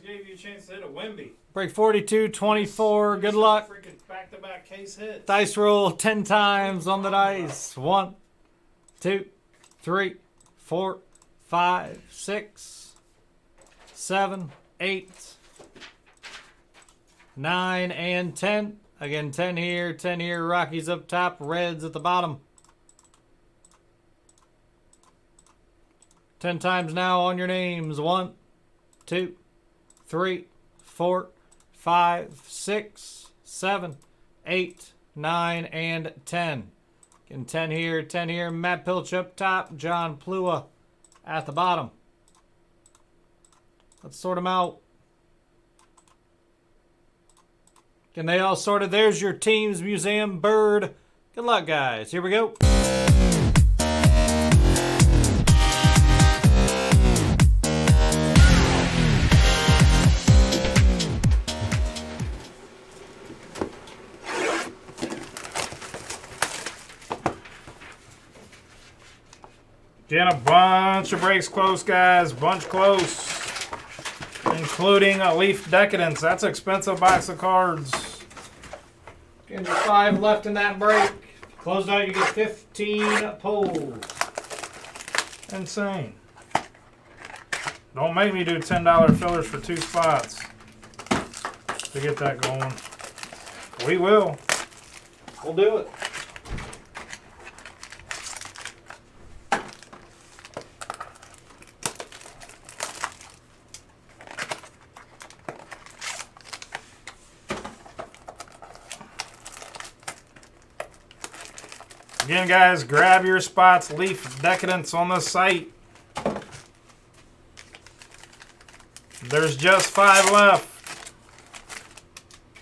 gave you a chance to hit a Wemby. Break 42, 24. Good luck. Freaking back-to-back case hits. Dice roll 10 times on the dice. 1, 2, 3, 4, 5, 6, 7, 8, 9, and 10. Again, 10 here, 10 here. Rockies up top, Reds at the bottom. 10 times now on your names. 1, 2, 3, 4, 5, 6, 7, 8, 9, and 10. Again, 10 here, 10 here. Matt Pilch up top, John Plua at the bottom. Let's sort them out. Again, they all sorted. There's your teams, Museum, Bird. Good luck, guys. Here we go. Getting a bunch of breaks close, guys. Bunch close. Including a Leaf Decadence. That's an expensive box of cards. Again, just 5 left in that break. Closed out, you get 15 pulls. Insane. Don't make me do $10 fillers for 2 spots to get that going. We will. We'll do it. Again, guys, grab your spots. Leaf Decadence on the site. There's just 5 left.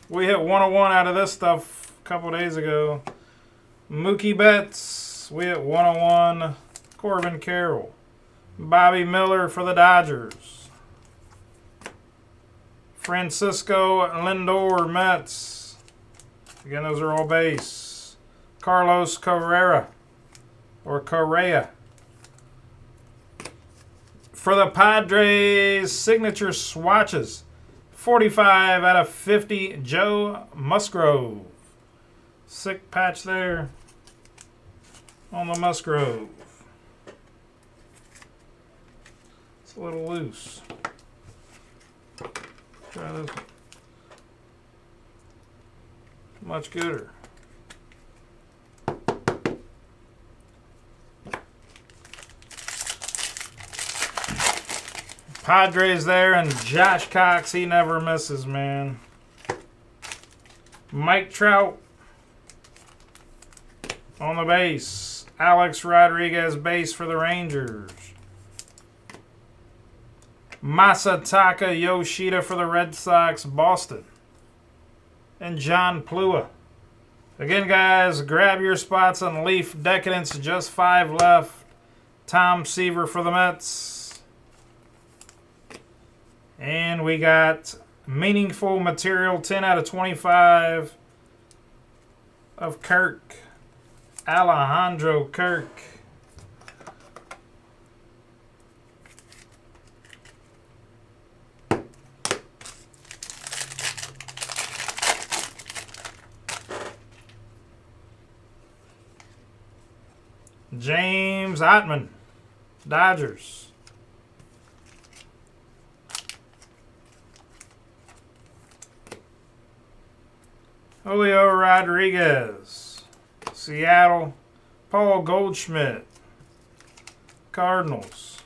We hit 101 out of this stuff a couple days ago. Mookie Betts, we hit 101. Corbin Carroll. Bobby Miller for the Dodgers. Francisco Lindor, Mets. Again, those are all base. Carlos Correa, or Correa. For the Padres, signature swatches. 45 out of 50, Joe Musgrove. Sick patch there on the Musgrove. It's a little loose. Try this one. Much gooder. Padres there, and Josh Cox, he never misses, man. Mike Trout on the base. Alex Rodriguez base for the Rangers. Masataka Yoshida for the Red Sox, Boston. And John Plua. Again, guys, grab your spots on Leaf Decadence. Just 5 left. Tom Seaver for the Mets. And we got meaningful material, 10 out of 25 of Kirk. Alejandro Kirk. James Ottman, Dodgers. Julio Rodriguez, Seattle. Paul Goldschmidt, Cardinals.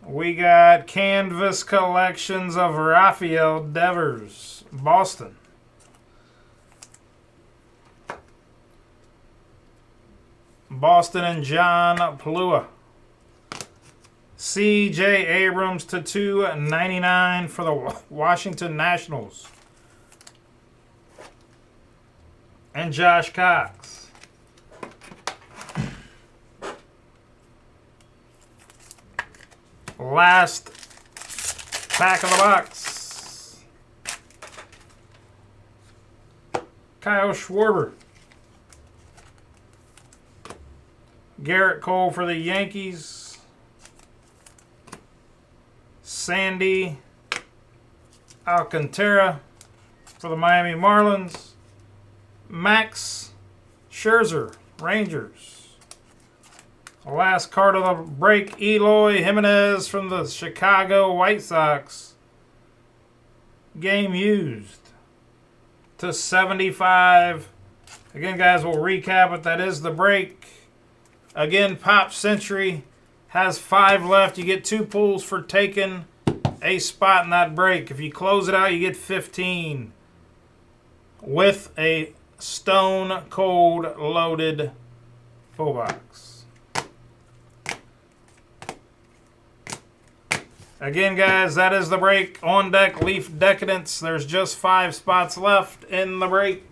We got Canvas Collections of Rafael Devers, Boston. Boston and John Plua. C.J. Abrams to 299 for the Washington Nationals. And Josh Cox. Last pack of the box. Kyle Schwarber. Garrett Cole for the Yankees. Sandy Alcantara for the Miami Marlins. Max Scherzer, Rangers. The last card of the break, Eloy Jimenez from the Chicago White Sox. Game used to 75. Again, guys, we'll recap it. That is the break. Again, Pop Century has 5 left. You get 2 pulls for taking a spot in that break. If you close it out, you get 15 with a stone cold loaded full box. Again, guys, that is the break. On deck, Leaf Decadence. There's just 5 spots left in the break.